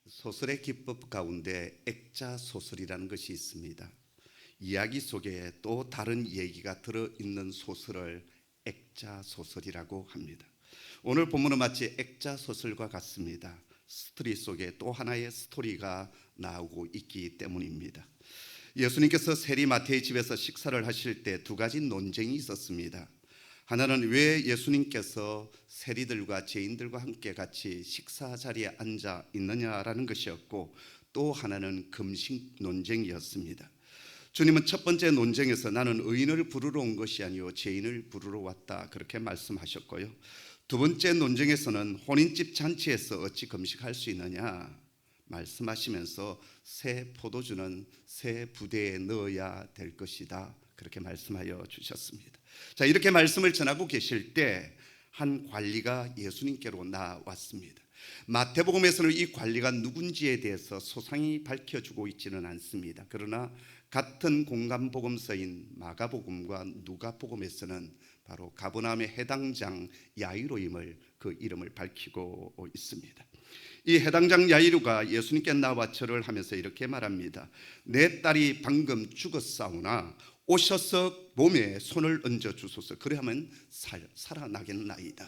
소설의 기법 가운데 액자 소설이라는 것이 있습니다. 이야기 속에 또 다른 얘기가 들어있는 소설을 액자 소설이라고 합니다. 오늘 본문은 마치 액자 소설과 같습니다. 스토리 속에 또 하나의 스토리가 나오고 있기 때문입니다. 예수님께서 세리 마태의 집에서 식사를 하실 때 두 가지 논쟁이 있었습니다. 하나는 왜 예수님께서 세리들과 죄인들과 함께 같이 식사 자리에 앉아 있느냐라는 것이었고, 또 하나는 금식 논쟁이었습니다. 주님은 첫 번째 논쟁에서 나는 의인을 부르러 온 것이 아니요 죄인을 부르러 왔다, 그렇게 말씀하셨고요. 두 번째 논쟁에서는 혼인집 잔치에서 어찌 금식할 수 있느냐 말씀하시면서 새 포도주는 새 부대에 넣어야 될 것이다, 그렇게 말씀하여 주셨습니다. 자, 이렇게 말씀을 전하고 계실 때 한 관리가 예수님께로 나왔습니다. 마태복음에서는 이 관리가 누군지에 대해서 소상히 밝혀주고 있지는 않습니다. 그러나 같은 공간복음서인 마가복음과 누가복음에서는 바로 가버나움의 해당장 야이로임을, 그 이름을 밝히고 있습니다. 이 해당장 야이로가 예수님께 나와 절을 하면서 이렇게 말합니다. 내 딸이 방금 죽었사오나 오셔서 몸에 손을 얹어 주소서. 그래야만 살아나겠나이다.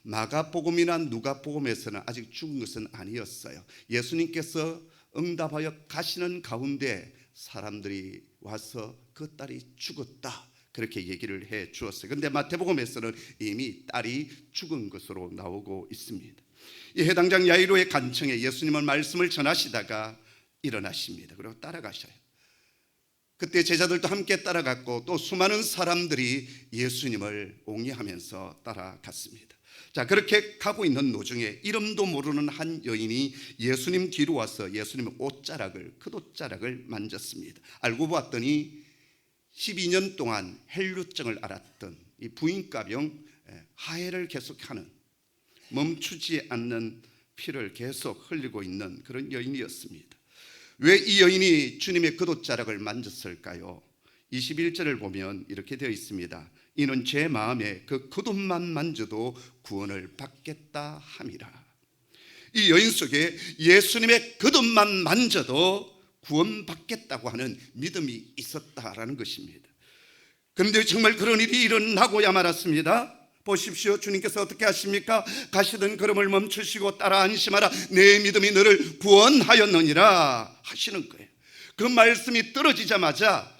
마가복음이나 누가복음에서는 아직 죽은 것은 아니었어요. 예수님께서 응답하여 가시는 가운데 사람들이 와서 그 딸이 죽었다, 그렇게 얘기를 해 주었어요. 그런데 마태복음에서는 이미 딸이 죽은 것으로 나오고 있습니다. 이 해당장 야이로의 간청에 예수님은 말씀을 전하시다가 일어나십니다. 그리고 따라가셔요. 그때 제자들도 함께 따라갔고 또 수많은 사람들이 예수님을 옹이하면서 따라갔습니다. 자, 그렇게 가고 있는 도중에 이름도 모르는 한 여인이 예수님 뒤로 와서 예수님의 옷자락을, 겉옷자락을 만졌습니다. 알고 봤더니 12년 동안 헬루증을 앓았던 이 부인과병, 하해를 계속하는, 멈추지 않는 피를 계속 흘리고 있는 그런 여인이었습니다. 왜 이 여인이 주님의 겉옷자락을 만졌을까요? 21절을 보면 이렇게 되어 있습니다. 이는 제 마음에 그 겉옷만 만져도 구원을 받겠다 함이라. 이 여인 속에 예수님의 겉옷만 만져도 구원받겠다고 하는 믿음이 있었다라는 것입니다. 그런데 정말 그런 일이 일어나고야 말았습니다. 보십시오. 주님께서 어떻게 하십니까? 가시던 걸음을 멈추시고 따라 안심하라, 내 믿음이 너를 구원하였느니라 하시는 거예요. 그 말씀이 떨어지자마자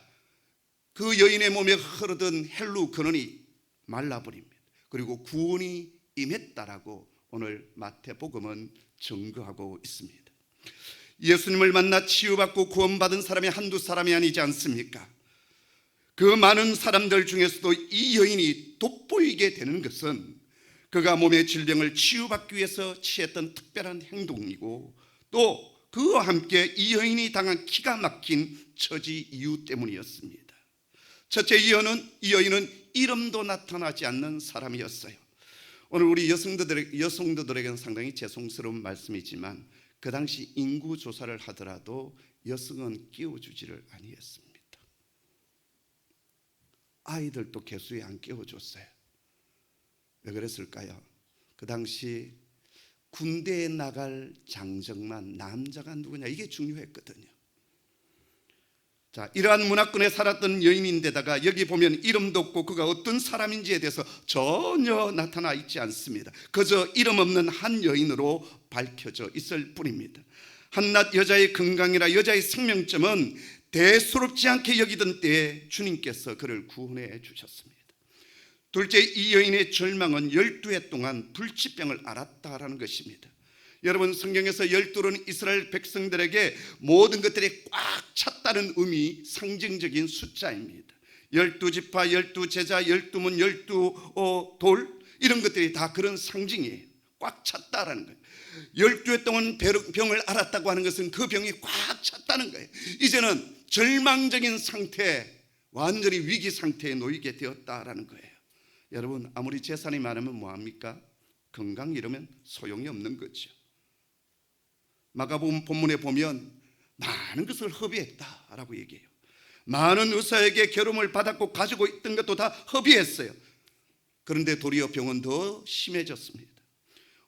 그 여인의 몸에 흐르던 헬루 근원이 말라버립니다. 그리고 구원이 임했다라고 오늘 마태복음은 증거하고 있습니다. 예수님을 만나 치유받고 구원받은 사람이 한두 사람이 아니지 않습니까? 그 많은 사람들 중에서도 이 여인이 돋보이게 되는 것은 그가 몸의 질병을 치유받기 위해서 취했던 특별한 행동이고, 또 그와 함께 이 여인이 당한 기가 막힌 처지 이유 때문이었습니다. 첫째, 이 여인은 이름도 나타나지 않는 사람이었어요. 오늘 우리 여성들에게는 상당히 죄송스러운 말씀이지만 그 당시 인구 조사를 하더라도 여성은 끼워주지를 아니했습니다. 아이들도 개수에 안 끼워줬어요. 왜 그랬을까요? 그 당시 군대에 나갈 장정만 남자가 누구냐, 이게 중요했거든요. 자, 이러한 문화권에 살았던 여인인데다가 여기 보면 이름도 없고 그가 어떤 사람인지에 대해서 전혀 나타나 있지 않습니다. 그저 이름 없는 한 여인으로 밝혀져 있을 뿐입니다. 한낱 여자의 건강이라 여자의 생명점은 대수롭지 않게 여기던 때에 주님께서 그를 구원해 주셨습니다. 둘째, 이 여인의 절망은 12해 동안 불치병을 앓았다라는 것입니다. 여러분, 성경에서 12는 이스라엘 백성들에게 모든 것들이 꽉 찼다는 의미, 상징적인 숫자입니다. 12지파, 12제자, 12문, 12돌, 이런 것들이 다 그런 상징이에요. 꽉 찼다라는 거예요. 12해 동안 병을 앓았다고 하는 것은 그 병이 꽉 찼다는 거예요. 이제는 절망적인 상태, 완전히 위기 상태에 놓이게 되었다라는 거예요. 여러분, 아무리 재산이 많으면 뭐합니까? 건강 잃으면 소용이 없는 거죠. 마가복음 본문에 보면 많은 것을 허비했다라고 얘기해요. 많은 의사에게 결혼을 받았고 가지고 있던 것도 다 허비했어요. 그런데 도리어 병은 더 심해졌습니다.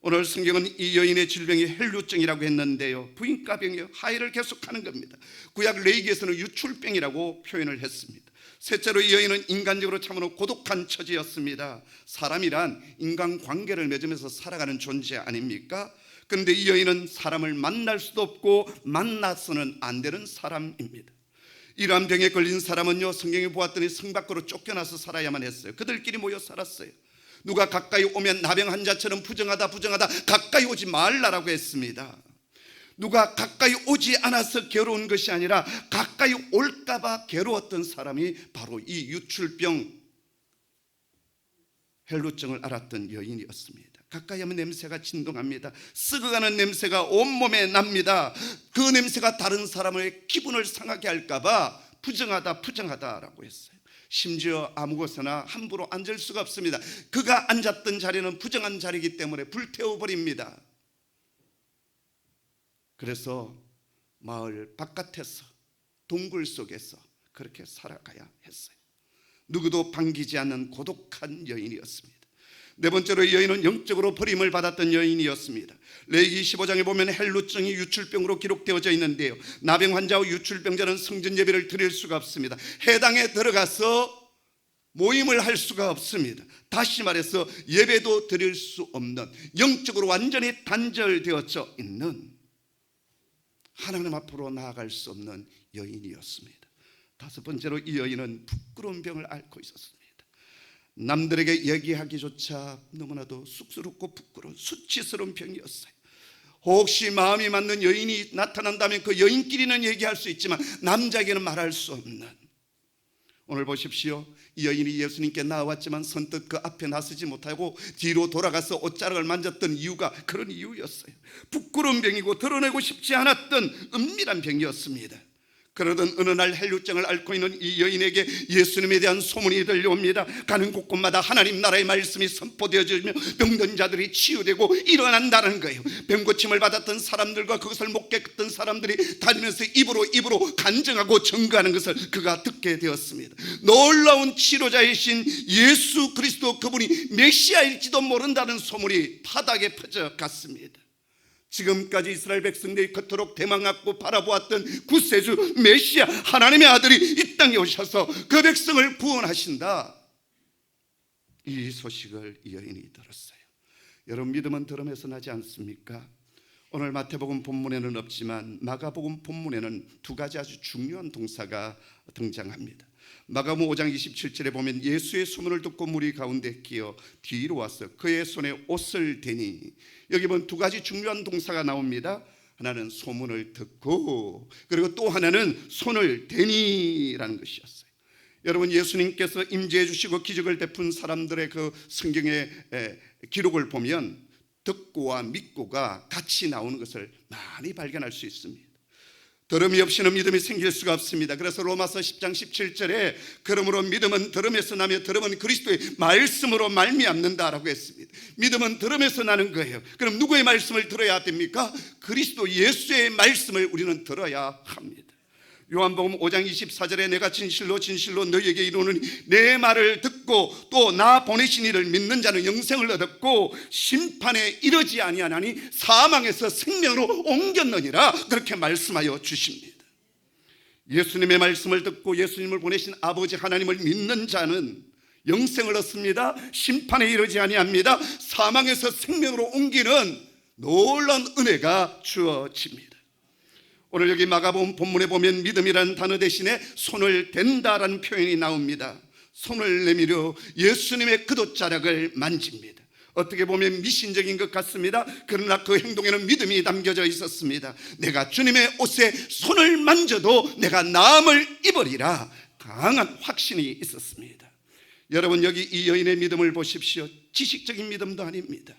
오늘 성경은 이 여인의 질병이 혈루증이라고 했는데요, 부인과병이요, 하해를 계속하는 겁니다. 구약 레위기에서는 유출병이라고 표현을 했습니다. 셋째로 이 여인은 인간적으로 참으로 고독한 처지였습니다. 사람이란 인간관계를 맺으면서 살아가는 존재 아닙니까? 그런데 이 여인은 사람을 만날 수도 없고 만나서는 안 되는 사람입니다. 이러한 병에 걸린 사람은요, 성경에 보았더니 성 밖으로 쫓겨나서 살아야만 했어요. 그들끼리 모여 살았어요. 누가 가까이 오면 나병 환자처럼 부정하다 가까이 오지 말라라고 했습니다. 누가 가까이 오지 않아서 괴로운 것이 아니라 가까이 올까봐 괴로웠던 사람이 바로 이 유출병 혈루증을 앓았던 여인이었습니다. 가까이 하면 냄새가 진동합니다. 썩어가는 냄새가 온몸에 납니다. 그 냄새가 다른 사람의 기분을 상하게 할까봐 부정하다라고 했어요. 심지어 아무 곳에나 함부로 앉을 수가 없습니다. 그가 앉았던 자리는 부정한 자리이기 때문에 불태워버립니다. 그래서 마을 바깥에서 동굴 속에서 그렇게 살아가야 했어요. 누구도 반기지 않는 고독한 여인이었습니다. 네 번째로 이 여인은 영적으로 버림을 받았던 여인이었습니다. 레위기 15장에 보면 헬루증이 유출병으로 기록되어져 있는데요, 나병 환자와 유출병자는 성전 예배를 드릴 수가 없습니다. 해당에 들어가서 모임을 할 수가 없습니다. 다시 말해서 예배도 드릴 수 없는, 영적으로 완전히 단절되어져 있는, 하나님 앞으로 나아갈 수 없는 여인이었습니다. 다섯 번째로 이 여인은 부끄러운 병을 앓고 있었습니다. 남들에게 얘기하기조차 너무나도 쑥스럽고 부끄러운 수치스러운 병이었어요. 혹시 마음이 맞는 여인이 나타난다면 그 여인끼리는 얘기할 수 있지만 남자에게는 말할 수 없는, 오늘 보십시오. 이 여인이 예수님께 나왔지만 선뜻 그 앞에 나서지 못하고 뒤로 돌아가서 옷자락을 만졌던 이유가 그런 이유였어요. 부끄러운 병이고 드러내고 싶지 않았던 은밀한 병이었습니다. 그러던 어느 날 혈루증을 앓고 있는 이 여인에게 예수님에 대한 소문이 들려옵니다. 가는 곳곳마다 하나님 나라의 말씀이 선포되어지며 병든 자들이 치유되고 일어난다는 거예요. 병고침을 받았던 사람들과 그것을 목격했던 사람들이 다니면서 입으로 간증하고 증거하는 것을 그가 듣게 되었습니다. 놀라운 치료자이신 예수 그리스도, 그분이 메시아일지도 모른다는 소문이 바닥에 퍼져갔습니다. 지금까지 이스라엘 백성들이 그토록 대망하고 바라보았던 구세주 메시아, 하나님의 아들이 이 땅에 오셔서 그 백성을 구원하신다, 이 소식을 이 여인이 들었어요. 여러분, 믿음은 들음에서 나지 않습니까? 오늘 마태복음 본문에는 없지만 마가복음 본문에는 두 가지 아주 중요한 동사가 등장합니다. 마가복음 5장 27절에 보면 예수의 소문을 듣고 무리 가운데 끼어 뒤로 와서 그의 손에 옷을 대니, 여기 보면 두 가지 중요한 동사가 나옵니다. 하나는 소문을 듣고, 그리고 또 하나는 손을 대니라는 것이었어요. 여러분, 예수님께서 임재해 주시고 기적을 베푼 사람들의 그 성경의 기록을 보면 듣고와 믿고가 같이 나오는 것을 많이 발견할 수 있습니다. 들음이 없이는 믿음이 생길 수가 없습니다. 그래서 로마서 10장 17절에 그러므로 믿음은 들음에서 나며 들음은 그리스도의 말씀으로 말미암는다라고 했습니다. 믿음은 들음에서 나는 거예요. 그럼 누구의 말씀을 들어야 됩니까? 그리스도 예수의 말씀을 우리는 들어야 합니다. 요한복음 5장 24절에 내가 진실로 너희에게 이르노니 내 말을 듣고 또 나 보내신 이를 믿는 자는 영생을 얻었고 심판에 이르지 아니하나니 사망에서 생명으로 옮겼느니라, 그렇게 말씀하여 주십니다. 예수님의 말씀을 듣고 예수님을 보내신 아버지 하나님을 믿는 자는 영생을 얻습니다. 심판에 이르지 아니합니다. 사망에서 생명으로 옮기는 놀라운 은혜가 주어집니다. 오늘 여기 마가복음 본문에 보면 믿음이라는 단어 대신에 손을 댄다라는 표현이 나옵니다. 손을 내밀어 예수님의 긋옷자락을 만집니다. 어떻게 보면 미신적인 것 같습니다. 그러나 그 행동에는 믿음이 담겨져 있었습니다. 내가 주님의 옷에 손을 만져도 내가 나음을 입으리라, 강한 확신이 있었습니다. 여러분, 여기 이 여인의 믿음을 보십시오. 지식적인 믿음도 아닙니다.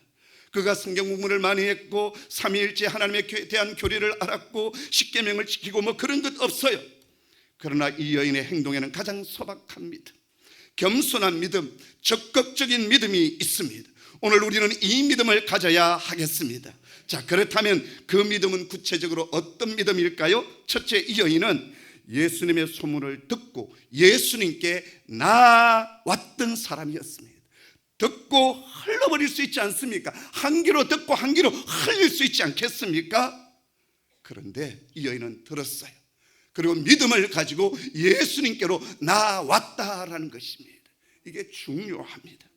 그가 성경 공부를 많이 했고 삼위일체 하나님에 대한 교리를 알았고 십계명을 지키고 뭐 그런 것 없어요. 그러나 이 여인의 행동에는 가장 소박한 믿음, 겸손한 믿음, 적극적인 믿음이 있습니다. 오늘 우리는 이 믿음을 가져야 하겠습니다. 자, 그렇다면 그 믿음은 구체적으로 어떤 믿음일까요? 첫째, 이 여인은 예수님의 소문을 듣고 예수님께 나왔던 사람이었습니다. 듣고 흘러버릴 수 있지 않습니까? 한 귀로 듣고 한 귀로 흘릴 수 있지 않겠습니까? 그런데 이 여인은 들었어요. 그리고 믿음을 가지고 예수님께로 나왔다라는 것입니다. 이게 중요합니다.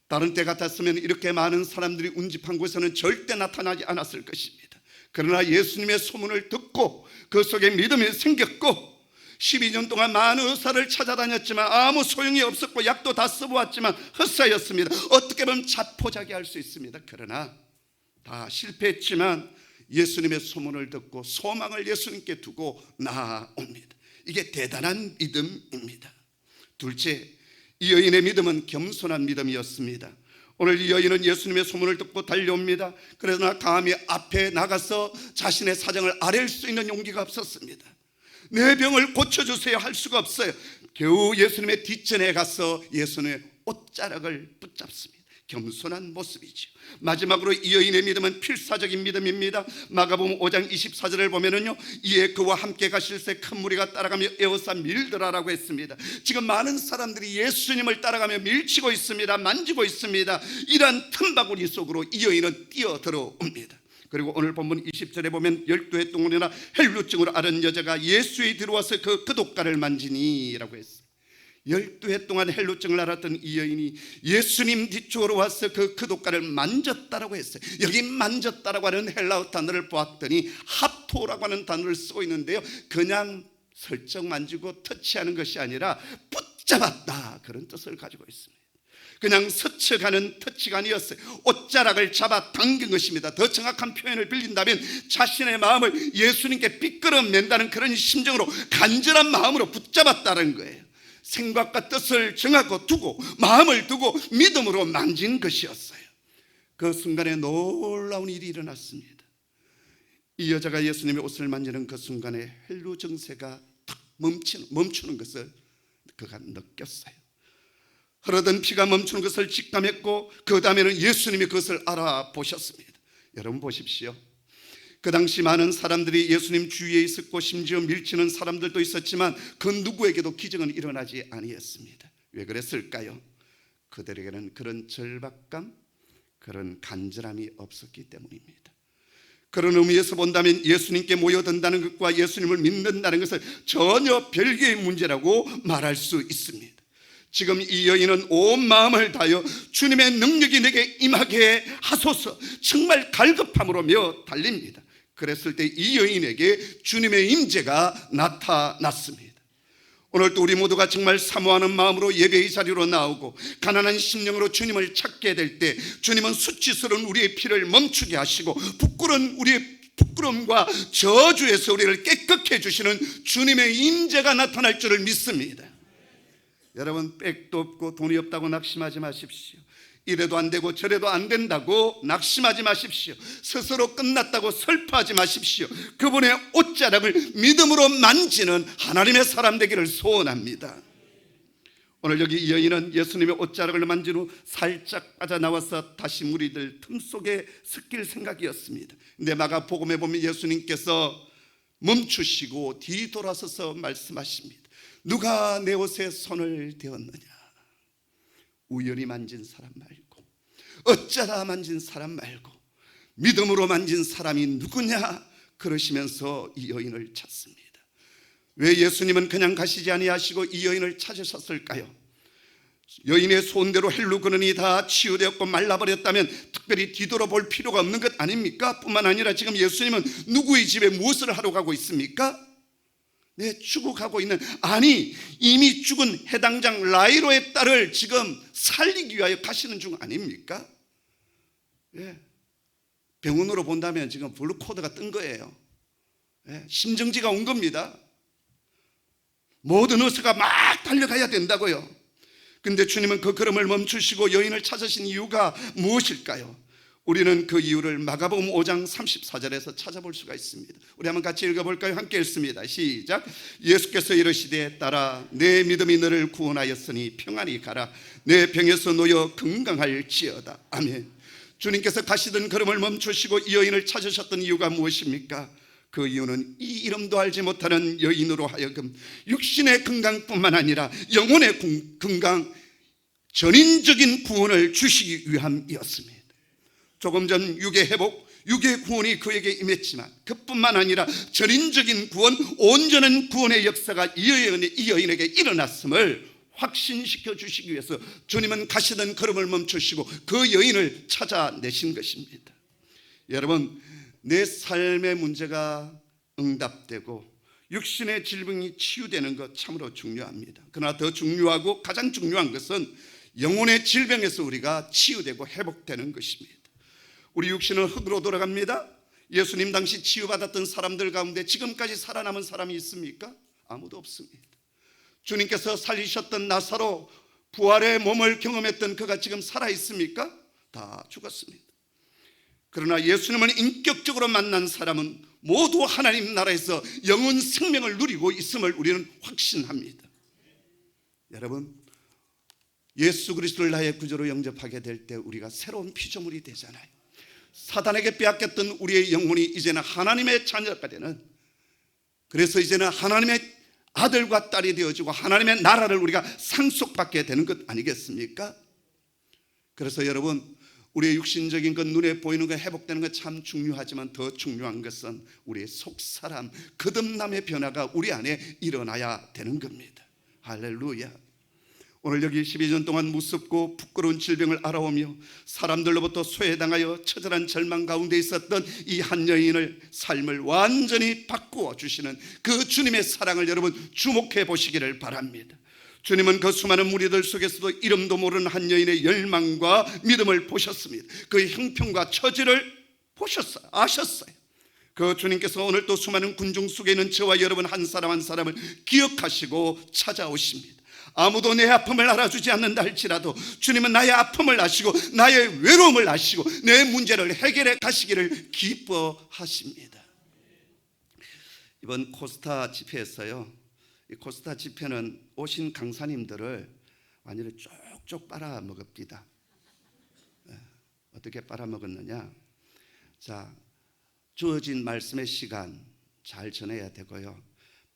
다른 때 같았으면 이렇게 많은 사람들이 운집한 곳에는 절대 나타나지 않았을 것입니다. 그러나 예수님의 소문을 듣고 그 속에 믿음이 생겼고 12년 동안 많은 의사를 찾아다녔지만 아무 소용이 없었고 약도 다 써보았지만 헛사였습니다. 어떻게 보면 자포자기할 수 있습니다. 그러나 다 실패했지만 예수님의 소문을 듣고 소망을 예수님께 두고 나아옵니다. 이게 대단한 믿음입니다. 둘째, 이 여인의 믿음은 겸손한 믿음이었습니다. 오늘 이 여인은 예수님의 소문을 듣고 달려옵니다. 그러나 감히 앞에 나가서 자신의 사정을 아뢰을 수 있는 용기가 없었습니다. 내 병을 고쳐주세요 할 수가 없어요. 겨우 예수님의 뒷전에 가서 예수님의 옷자락을 붙잡습니다. 겸손한 모습이죠. 마지막으로 이 여인의 믿음은 필사적인 믿음입니다. 마가복음 5장 24절을 보면은요, 이에 그와 함께 가실새 큰 무리가 따라가며 에워싸 밀더라라고 했습니다. 지금 많은 사람들이 예수님을 따라가며 밀치고 있습니다. 만지고 있습니다. 이러한 틈바구니 속으로 이 여인은 뛰어들어옵니다. 그리고 오늘 본문 20절에 보면 12해 동안이나 헬루증으로 앓은 여자가 예수에 들어와서 그 구둣가를 만지니라고 했어요. 12해 동안 헬루증을 앓았던 이 여인이 예수님 뒤쪽으로 와서 그 구둣가를 만졌다라고 했어요. 여기 만졌다라고 하는 헬라어 단어를 보았더니 하토라고 하는 단어를 쓰고 있는데요, 그냥 슬쩍 만지고 터치하는 것이 아니라 붙잡았다, 그런 뜻을 가지고 있습니다. 그냥 스쳐가는 터치가 아니었어요. 옷자락을 잡아 당긴 것입니다. 더 정확한 표현을 빌린다면 자신의 마음을 예수님께 삐끌어낸다는 그런 심정으로, 간절한 마음으로 붙잡았다는 거예요. 생각과 뜻을 정하고 두고 마음을 두고 믿음으로 만진 것이었어요. 그 순간에 놀라운 일이 일어났습니다. 이 여자가 예수님의 옷을 만지는 그 순간에 헬루 증세가 탁 멈추는 것을 그가 느꼈어요. 흐르던 피가 멈추는 것을 직감했고 그 다음에는 예수님이 그것을 알아보셨습니다. 여러분 보십시오. 그 당시 많은 사람들이 예수님 주위에 있었고 심지어 밀치는 사람들도 있었지만 그 누구에게도 기적은 일어나지 아니했습니다. 왜 그랬을까요? 그들에게는 그런 절박감, 그런 간절함이 없었기 때문입니다. 그런 의미에서 본다면 예수님께 모여든다는 것과 예수님을 믿는다는 것은 전혀 별개의 문제라고 말할 수 있습니다. 지금 이 여인은 온 마음을 다하여 주님의 능력이 내게 임하게 하소서, 정말 갈급함으로 메어 달립니다. 그랬을 때 이 여인에게 주님의 임재가 나타났습니다. 오늘도 우리 모두가 정말 사모하는 마음으로 예배의 자리로 나오고 가난한 심령으로 주님을 찾게 될 때 주님은 수치스러운 우리의 피를 멈추게 하시고 부끄러운 우리의 부끄러움과 저주에서 우리를 깨끗게 해주시는 주님의 임재가 나타날 줄을 믿습니다. 여러분, 백도 없고 돈이 없다고 낙심하지 마십시오. 이래도 안 되고 저래도 안 된다고 낙심하지 마십시오. 스스로 끝났다고 슬퍼하지 마십시오. 그분의 옷자락을 믿음으로 만지는 하나님의 사람 되기를 소원합니다. 오늘 여기 이 여인은 예수님의 옷자락을 만진 후 살짝 빠져나와서 다시 무리들 틈속에 섞일 생각이었습니다. 근데 마가복음에 보면 예수님께서 멈추시고 뒤돌아서서 말씀하십니다. 누가 내 옷에 손을 대었느냐? 우연히 만진 사람 말고, 어쩌다 만진 사람 말고, 믿음으로 만진 사람이 누구냐? 그러시면서 이 여인을 찾습니다. 왜 예수님은 그냥 가시지 아니하시고 이 여인을 찾으셨을까요? 여인의 소원대로 헬루 근원이 다 치유되었고 말라버렸다면 특별히 뒤돌아볼 필요가 없는 것 아닙니까? 뿐만 아니라 지금 예수님은 누구의 집에 무엇을 하러 가고 있습니까? 죽어 가고 있는, 아니 이미 죽은 해당장 라이로의 딸을 지금 살리기 위하여 가시는 중 아닙니까? 병원으로 본다면 지금 블루 코드가 뜬 거예요. 심정지가 온 겁니다. 모든 의사가 막 달려가야 된다고요. 근데 주님은 그 걸음을 멈추시고 여인을 찾으신 이유가 무엇일까요? 우리는 그 이유를 마가복음 5장 34절에서 찾아볼 수가 있습니다. 우리 한번 같이 읽어볼까요? 함께 읽습니다. 시작. 예수께서 이르시되 딸아, 내 믿음이 너를 구원하였으니 평안히 가라. 내 병에서 놓여 건강할지어다. 아멘. 주님께서 가시던 걸음을 멈추시고 이 여인을 찾으셨던 이유가 무엇입니까? 그 이유는 이 이름도 알지 못하는 여인으로 하여금 육신의 건강뿐만 아니라 영혼의 건강, 전인적인 구원을 주시기 위함이었습니다. 조금 전 육의 회복, 육의 구원이 그에게 임했지만 그뿐만 아니라 전인적인 구원, 온전한 구원의 역사가 이 여인에게 일어났음을 확신시켜 주시기 위해서 주님은 가시던 걸음을 멈추시고 그 여인을 찾아내신 것입니다. 여러분, 내 삶의 문제가 응답되고 육신의 질병이 치유되는 것 참으로 중요합니다. 그러나 더 중요하고 가장 중요한 것은 영혼의 질병에서 우리가 치유되고 회복되는 것입니다. 우리 육신은 흙으로 돌아갑니다. 예수님 당시 치유받았던 사람들 가운데 지금까지 살아남은 사람이 있습니까? 아무도 없습니다. 주님께서 살리셨던 나사로, 부활의 몸을 경험했던 그가 지금 살아있습니까? 다 죽었습니다. 그러나 예수님을 인격적으로 만난 사람은 모두 하나님 나라에서 영원 생명을 누리고 있음을 우리는 확신합니다. 여러분, 예수 그리스도를 나의 구주로 영접하게 될 때 우리가 새로운 피조물이 되잖아요. 사단에게 빼앗겼던 우리의 영혼이 이제는 하나님의 자녀가 되는, 그래서 이제는 하나님의 아들과 딸이 되어지고 하나님의 나라를 우리가 상속받게 되는 것 아니겠습니까? 그래서 여러분, 우리의 육신적인 것, 눈에 보이는 것 회복되는 것 참 중요하지만 더 중요한 것은 우리의 속사람, 거듭남의 변화가 우리 안에 일어나야 되는 겁니다. 할렐루야. 오늘 여기 12년 동안 무섭고 부끄러운 질병을 알아오며 사람들로부터 소외당하여 처절한 절망 가운데 있었던 이 한 여인을 삶을 완전히 바꾸어 주시는 그 주님의 사랑을 여러분 주목해 보시기를 바랍니다. 주님은 그 수많은 무리들 속에서도 이름도 모르는 한 여인의 열망과 믿음을 보셨습니다. 그의 형편과 처지를 보셨어요. 아셨어요. 그 주님께서 오늘 또 수많은 군중 속에 있는 저와 여러분 한 사람 한 사람을 기억하시고 찾아오십니다. 아무도 내 아픔을 알아주지 않는다 할지라도 주님은 나의 아픔을 아시고 나의 외로움을 아시고 내 문제를 해결해 가시기를 기뻐하십니다. 이번 코스타 집회에서요, 이 코스타 집회는 오신 강사님들을 완전히 쪽쪽 빨아먹읍니다. 어떻게 빨아먹었느냐? 자, 주어진 말씀의 시간 잘 전해야 되고요.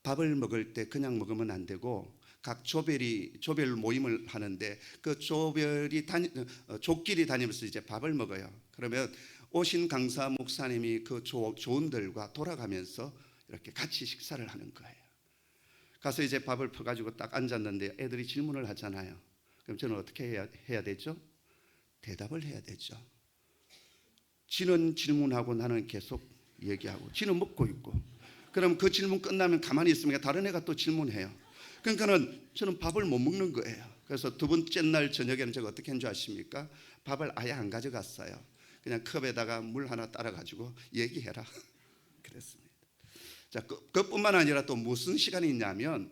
밥을 먹을 때 그냥 먹으면 안 되고 각 조별 모임을 하는데 그 족끼리 다니면서 이제 밥을 먹어요. 그러면 오신 강사 목사님이 그 조원들과 돌아가면서 이렇게 같이 식사를 하는 거예요. 가서 이제 밥을 퍼가지고 딱 앉았는데 애들이 질문을 하잖아요. 그럼 저는 어떻게 해야 되죠? 대답을 해야 되죠. 지는 질문하고 나는 계속 얘기하고, 지는 먹고 있고, 그럼 그 질문 끝나면 가만히 있으면 다른 애가 또 질문해요. 그러니까는 저는 밥을 못 먹는 거예요. 그래서 두 번째 날 저녁에는 제가 어떻게 한 줄 아십니까? 밥을 아예 안 가져갔어요. 그냥 컵에다가 물 하나 따라가지고 얘기해라 그랬습니다. 자, 그것뿐만 아니라 또 무슨 시간이 있냐면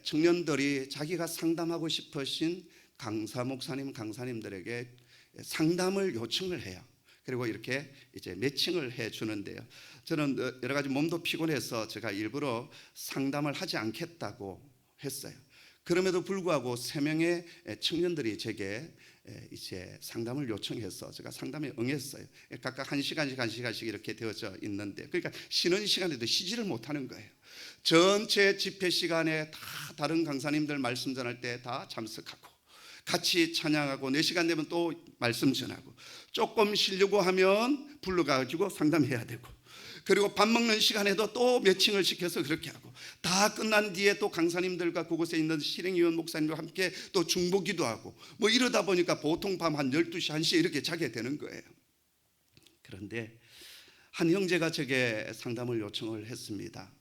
청년들이 자기가 상담하고 싶으신 강사 목사님, 강사님들에게 상담을 요청을 해요. 그리고 이렇게 이제 매칭을 해 주는데요. 저는 여러 가지 몸도 피곤해서 제가 일부러 상담을 하지 않겠다고 했어요. 그럼에도 불구하고 3명의 청년들이 제게 이제 상담을 요청해서 제가 상담에 응했어요. 각각 1시간씩 이렇게 되어져 있는데, 그러니까 쉬는 시간에도 쉬지를 못하는 거예요. 전체 집회 시간에 다 다른 강사님들 말씀 전할 때 다 참석하고 같이 찬양하고 4시간 되면 또 말씀 전하고, 조금 쉬려고 하면 불러가지고 상담해야 되고, 그리고 밥 먹는 시간에도 또 매칭을 시켜서 그렇게 하고, 다 끝난 뒤에 또 강사님들과 그곳에 있는 실행위원 목사님과 함께 또 중보기도 하고, 뭐 이러다 보니까 보통 밤 한 12시, 1시에 이렇게 자게 되는 거예요. 그런데 한 형제가 제게 상담을 요청을 했습니다.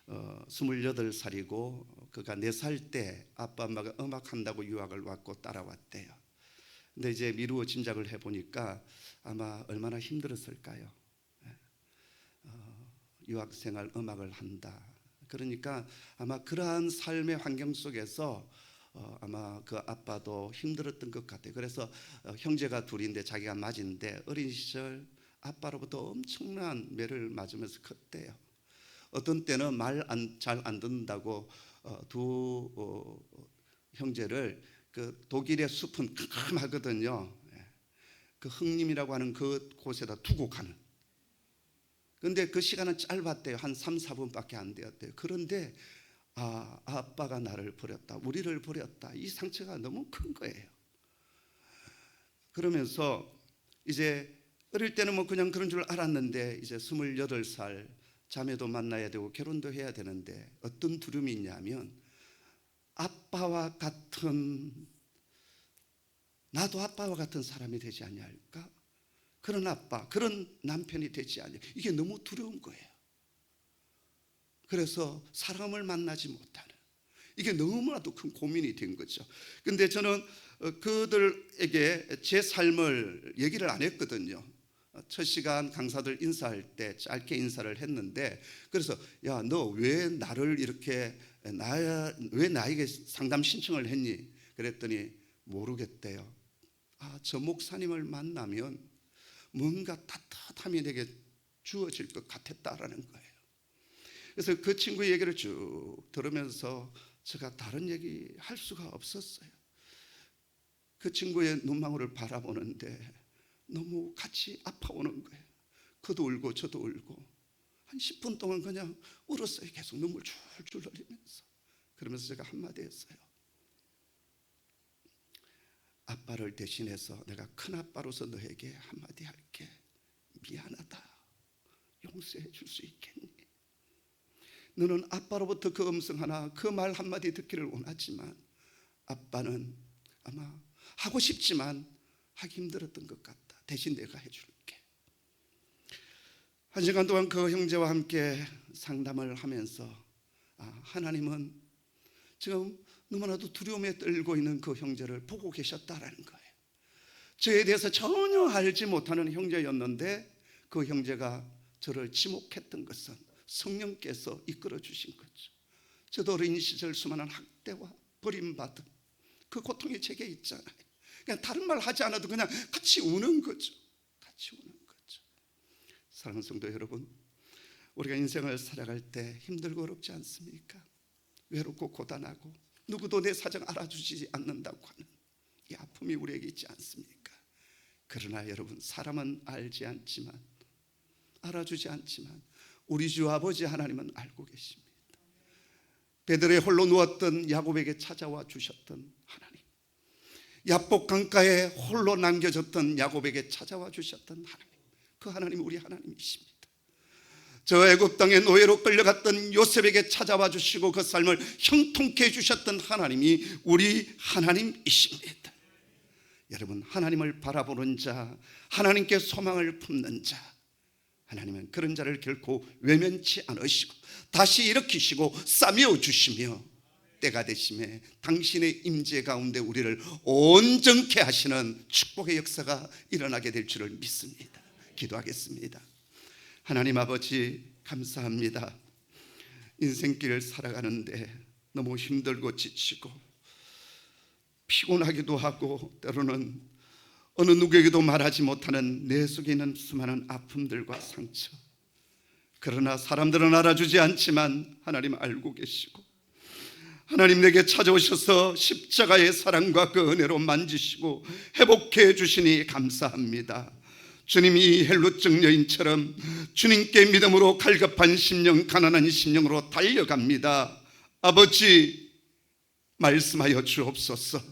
28살이고 그가 4살 때 아빠 엄마가 음악한다고 유학을 왔고 따라왔대요. 근데 이제 미루어 짐작을 해보니까 아마 얼마나 힘들었을까요? 유학생활 음악을 한다. 그러니까 아마 그러한 삶의 환경 속에서 아마 그 아빠도 힘들었던 것 같아요. 그래서 형제가 둘인데 자기가 맞인데 어린 시절 아빠로부터 엄청난 매를 맞으면서 컸대요. 어떤 때는 말 잘 안 듣는다고 두 형제를 그 독일의 숲은 캄캄하거든요. 그 흑림이라고 하는 그 곳에다 두고 가는. 그런데 그 시간은 짧았대요. 한 3, 4분밖에 안 되었대요. 그런데 아빠가 나를 버렸다, 우리를 버렸다. 이 상처가 너무 큰 거예요. 그러면서 이제 어릴 때는 뭐 그냥 그런 줄 알았는데 이제 28살 자매도 만나야 되고 결혼도 해야 되는데 어떤 두려움이 있냐면 아빠와 같은, 나도 아빠와 같은 사람이 되지 않을까? 그런 아빠, 그런 남편이 되지 않을까? 이게 너무 두려운 거예요. 그래서 사람을 만나지 못하는, 이게 너무나도 큰 고민이 된 거죠. 근데 저는 그들에게 제 삶을 얘기를 안 했거든요. 첫 시간 강사들 인사할 때 짧게 인사를 했는데, 그래서 야, 너 왜 나를 이렇게 왜 나에게 상담 신청을 했니? 그랬더니 모르겠대요. 저 목사님을 만나면 뭔가 따뜻함이 내게 주어질 것 같았다라는 거예요. 그래서 그 친구의 얘기를 쭉 들으면서 제가 다른 얘기 할 수가 없었어요. 그 친구의 눈망울을 바라보는데 너무 같이 아파오는 거예요. 그도 울고 저도 울고 한 10분 동안 그냥 울었어요. 계속 눈물 줄줄 흘리면서. 그러면서 제가 한마디 했어요. 아빠를 대신해서 내가 큰아빠로서 너에게 한마디 할게. 미안하다. 용서해 줄 수 있겠니? 너는 아빠로부터 그 음성 하나, 그 말 한마디 듣기를 원하지만 아빠는 아마 하고 싶지만 하기 힘들었던 것 같다. 대신 내가 해줄게. 1시간 동안 그 형제와 함께 상담을 하면서 하나님은 지금 너무나도 두려움에 떨고 있는 그 형제를 보고 계셨다라는 거예요. 저에 대해서 전혀 알지 못하는 형제였는데 그 형제가 저를 지목했던 것은 성령께서 이끌어 주신 거죠. 저도 어린 시절 수많은 학대와 버림받은 그 고통이 제게 있잖아요. 그냥 다른 말 하지 않아도 그냥 같이 우는 거죠. 같이 우는 거죠. 사랑하는 성도 여러분, 우리가 인생을 살아갈 때 힘들고 어렵지 않습니까? 외롭고 고단하고 누구도 내 사정 알아주지 않는다고 하는 이 아픔이 우리에게 있지 않습니까? 그러나 여러분, 사람은 알지 않지만, 알아주지 않지만 우리 주 아버지 하나님은 알고 계십니다. 베드로에 홀로 누웠던 야곱에게 찾아와 주셨던 하나님, 야복 강가에 홀로 남겨졌던 야곱에게 찾아와 주셨던 하나님, 그 하나님이 우리 하나님이십니다. 저 애굽 땅에 노예로 끌려갔던 요셉에게 찾아와 주시고 그 삶을 형통케 해주셨던 하나님이 우리 하나님이십니다. 여러분, 하나님을 바라보는 자, 하나님께 소망을 품는 자, 하나님은 그런 자를 결코 외면치 않으시고 다시 일으키시고 싸매어 주시며 때가 되심에 당신의 임재 가운데 우리를 온전케 하시는 축복의 역사가 일어나게 될 줄을 믿습니다. 기도하겠습니다. 하나님 아버지, 감사합니다. 인생길을 살아가는데 너무 힘들고 지치고 피곤하기도 하고 때로는 어느 누구에게도 말하지 못하는 내 속에 있는 수많은 아픔들과 상처, 그러나 사람들은 알아주지 않지만 하나님 알고 계시고 하나님 내게 찾아오셔서 십자가의 사랑과 그 은혜로 만지시고 회복해 주시니 감사합니다. 주님이 헬루증 여인처럼 주님께 믿음으로 갈급한 심령, 가난한 심령으로 달려갑니다. 아버지, 말씀하여 주옵소서.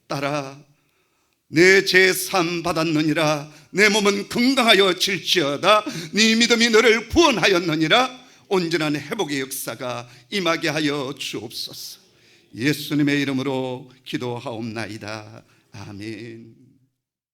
따라 내 죄 사함 받았느니라, 내 몸은 건강하여 질지어다, 네 믿음이 너를 구원하였느니라, 온전한 회복의 역사가 임하게 하여 주옵소서. 예수님의 이름으로 기도하옵나이다. 아멘.